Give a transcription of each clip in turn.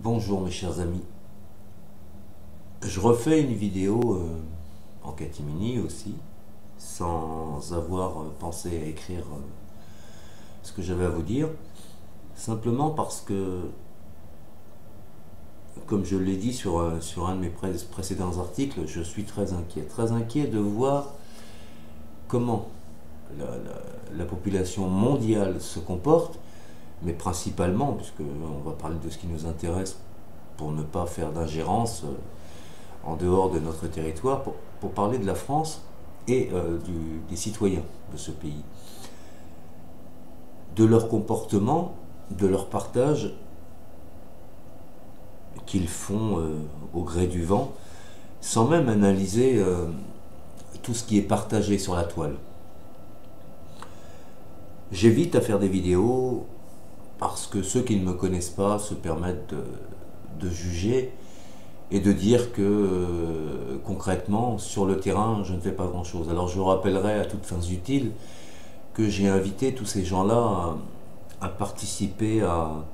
Bonjour mes chers amis, je refais une vidéo en catimini aussi, sans avoir pensé à écrire ce que j'avais à vous dire, simplement parce que, comme je l'ai dit sur un de mes précédents articles, je suis très inquiet de voir comment la population mondiale se comporte, mais principalement, puisqu'on va parler de ce qui nous intéresse pour ne pas faire d'ingérence en dehors de notre territoire, pour parler de la France et des citoyens de ce pays, de leur comportement, de leur partage qu'ils font au gré du vent, sans même analyser tout ce qui est partagé sur la toile. J'évite à faire des vidéos parce que ceux qui ne me connaissent pas se permettent de juger et de dire que concrètement, sur le terrain, je ne fais pas grand-chose. Alors je rappellerai à toutes fins utiles que j'ai invité tous ces gens-là à participer à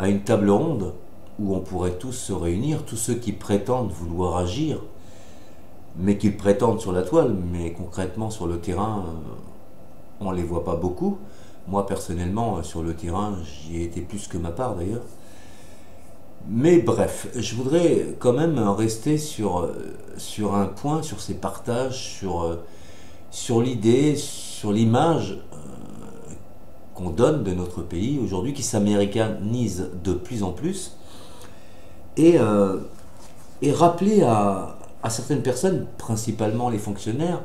une table ronde où on pourrait tous se réunir, tous ceux qui prétendent vouloir agir, mais qu'ils prétendent sur la toile, mais concrètement sur le terrain, on ne les voit pas beaucoup. Moi personnellement, sur le terrain, j'y ai été plus que ma part d'ailleurs. Mais bref, je voudrais quand même rester sur un point, sur ces partages, sur l'idée, sur l'image qu'on donne de notre pays aujourd'hui, qui s'américanise de plus en plus, et rappeler à certaines personnes, principalement les fonctionnaires,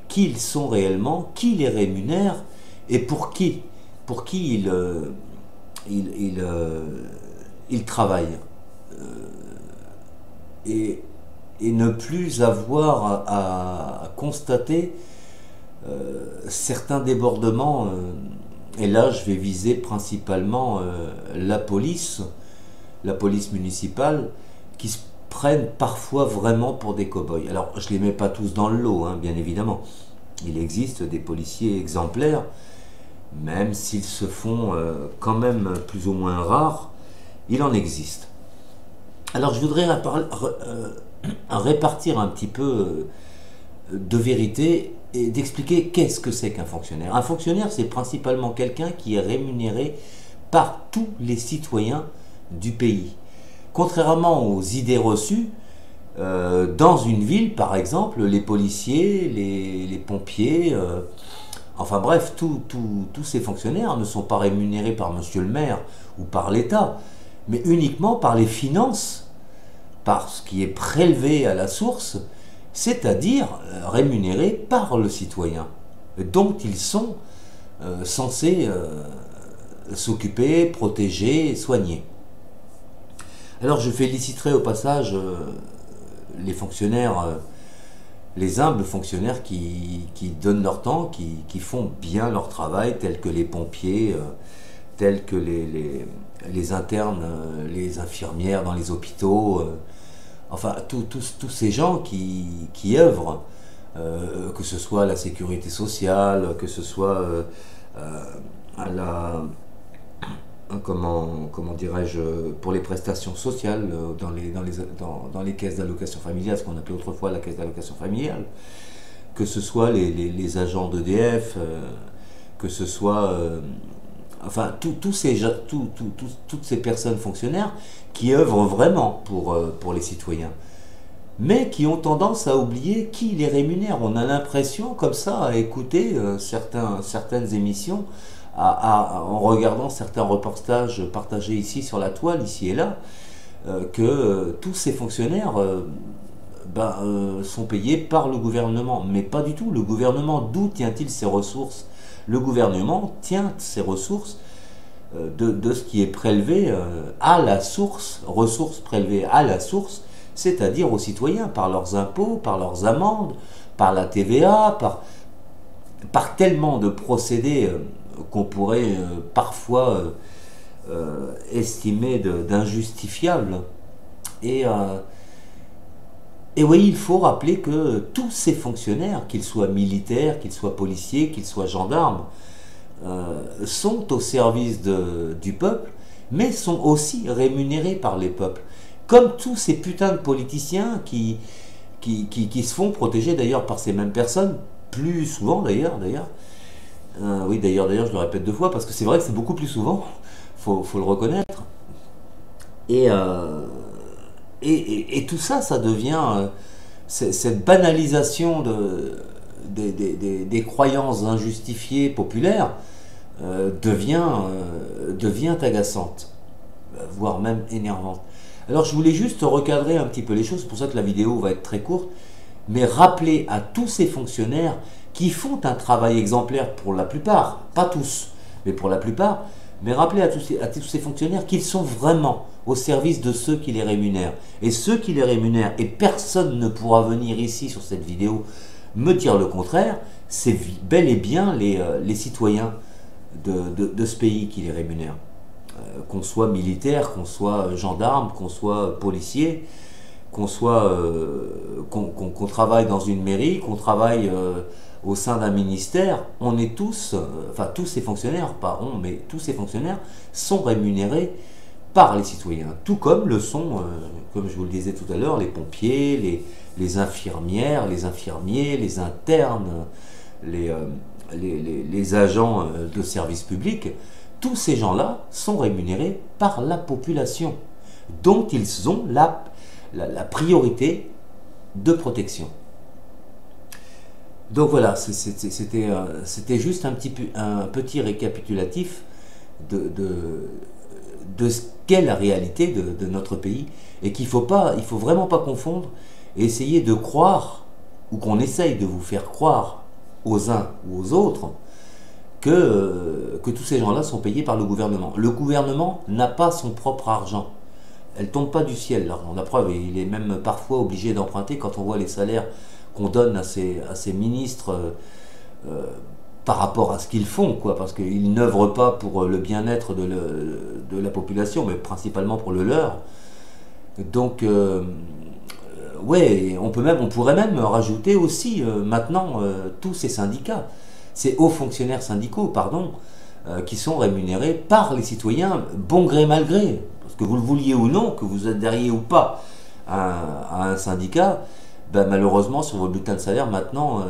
qui ils sont réellement, qui les rémunère et pour qui ils travaillent. Et ne plus avoir à constater certains débordements. Et là, je vais viser principalement la police municipale, qui se prennent parfois vraiment pour des cow-boys. Alors, je ne les mets pas tous dans le lot, hein, bien évidemment. Il existe des policiers exemplaires, même s'ils se font quand même plus ou moins rares, il en existe. Alors, je voudrais répartir un petit peu de vérité et d'expliquer qu'est-ce que c'est qu'un fonctionnaire. Un fonctionnaire, c'est principalement quelqu'un qui est rémunéré par tous les citoyens du pays. Contrairement aux idées reçues, dans une ville, par exemple, les policiers, les pompiers, enfin bref, tous ces fonctionnaires ne sont pas rémunérés par monsieur le maire ou par l'État, mais uniquement par les finances, par ce qui est prélevé à la source, c'est-à-dire rémunérés par le citoyen, dont ils sont censés s'occuper, protéger, soigner. Alors je féliciterai au passage les fonctionnaires, les humbles fonctionnaires qui donnent leur temps, qui font bien leur travail, tels que les pompiers, tels que les internes, les infirmières dans les hôpitaux, enfin tous ces gens qui œuvrent, que ce soit à la sécurité sociale, que ce soit à la... comment dirais-je, pour les prestations sociales dans les caisses d'allocation familiale, ce qu'on appelait autrefois la caisse d'allocation familiale, que ce soit les agents d'EDF, que ce soit enfin toutes ces personnes fonctionnaires qui œuvrent vraiment pour les citoyens, mais qui ont tendance à oublier qui les rémunère. On a l'impression, comme ça, à écouter certaines émissions, en regardant certains reportages partagés ici sur la toile, ici et là, que tous ces fonctionnaires sont payés par le gouvernement. Mais pas du tout. Le gouvernement, d'où tient-il ses ressources? Le gouvernement tient ses ressources de ce qui est prélevé à la source, ressources prélevées à la source, c'est-à-dire aux citoyens, par leurs impôts, par leurs amendes, par la TVA, par tellement de procédés qu'on pourrait parfois estimer d'injustifiables. Et oui, il faut rappeler que tous ces fonctionnaires, qu'ils soient militaires, qu'ils soient policiers, qu'ils soient gendarmes, sont au service du peuple, mais sont aussi rémunérés par les peuples. Comme tous ces putains de politiciens qui se font protéger d'ailleurs par ces mêmes personnes, plus souvent d'ailleurs. Oui, d'ailleurs, je le répète deux fois, parce que c'est vrai que c'est beaucoup plus souvent, faut le reconnaître. Et tout ça, ça devient cette banalisation des croyances injustifiées populaires devient agaçante, voire même énervante. Alors je voulais juste recadrer un petit peu les choses, c'est pour ça que la vidéo va être très courte, mais rappeler à tous ces fonctionnaires qui font un travail exemplaire pour la plupart, pas tous, mais pour la plupart, mais rappeler à tous ces fonctionnaires qu'ils sont vraiment au service de ceux qui les rémunèrent. Et ceux qui les rémunèrent, et personne ne pourra venir ici sur cette vidéo me dire le contraire, c'est bel et bien les citoyens de ce pays qui les rémunèrent. Qu'on soit militaire, qu'on soit gendarme, qu'on soit policier, qu'on travaille dans une mairie, qu'on travaille au sein d'un ministère, on est tous, enfin tous ces fonctionnaires, pas on, mais tous ces fonctionnaires sont rémunérés par les citoyens, tout comme le sont, comme je vous le disais tout à l'heure, les pompiers, les infirmières, les infirmiers, les internes, les agents de service public. Tous ces gens-là sont rémunérés par la population, dont ils ont la priorité de protection. Donc voilà, c'était juste un petit récapitulatif de ce qu'est la réalité de notre pays, et il faut vraiment pas confondre et essayer de croire, ou qu'on essaye de vous faire croire aux uns ou aux autres, que tous ces gens-là sont payés par le gouvernement. Le gouvernement n'a pas son propre argent. Elle ne tombe pas du ciel, l'argent. La preuve, il est même parfois obligé d'emprunter quand on voit les salaires qu'on donne à ces ministres par rapport à ce qu'ils font, quoi, parce qu'ils n'œuvrent pas pour le bien-être de la population, mais principalement pour le leur. Donc, ouais, on pourrait même rajouter aussi maintenant tous ces syndicats. Ces hauts fonctionnaires syndicaux, pardon, qui sont rémunérés par les citoyens, bon gré mal gré, parce que vous le vouliez ou non, que vous adhériez ou pas à un syndicat, ben malheureusement sur vos bulletins de salaire maintenant,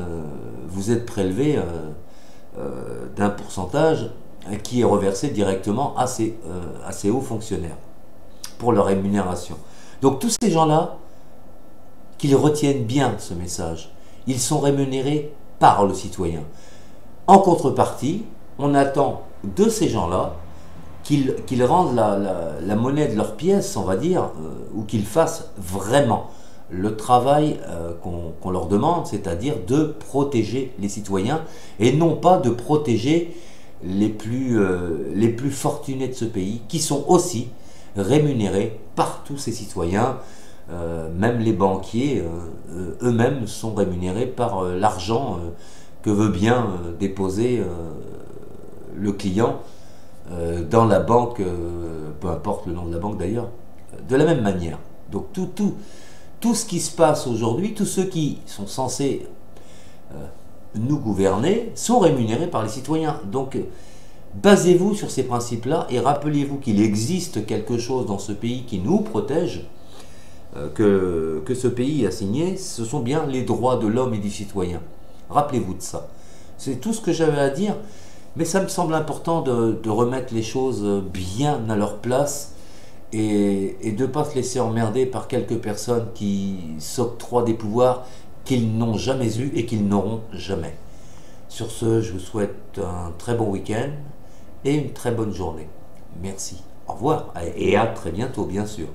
vous êtes prélevé d'un pourcentage qui est reversé directement à ces hauts fonctionnaires pour leur rémunération. Donc tous ces gens-là, qu'ils retiennent bien ce message, ils sont rémunérés par le citoyen. En contrepartie, on attend de ces gens-là qu'ils rendent la monnaie de leur pièce, on va dire, ou qu'ils fassent vraiment le travail qu'on leur demande, c'est-à-dire de protéger les citoyens, et non pas de protéger les plus fortunés de ce pays, qui sont aussi rémunérés par tous ces citoyens. Même les banquiers eux-mêmes sont rémunérés par l'argent que veut bien déposer le client dans la banque, peu importe le nom de la banque d'ailleurs, de la même manière. Donc tout ce qui se passe aujourd'hui, tous ceux qui sont censés nous gouverner sont rémunérés par les citoyens. Donc basez-vous sur ces principes-là et rappelez-vous qu'il existe quelque chose dans ce pays qui nous protège, que ce pays a signé, ce sont bien les droits de l'homme et du citoyen. Rappelez-vous de ça. C'est tout ce que j'avais à dire, mais ça me semble important de remettre les choses bien à leur place et de ne pas se laisser emmerder par quelques personnes qui s'octroient des pouvoirs qu'ils n'ont jamais eus et qu'ils n'auront jamais. Sur ce, je vous souhaite un très bon week-end et une très bonne journée. Merci. Au revoir et à très bientôt, bien sûr.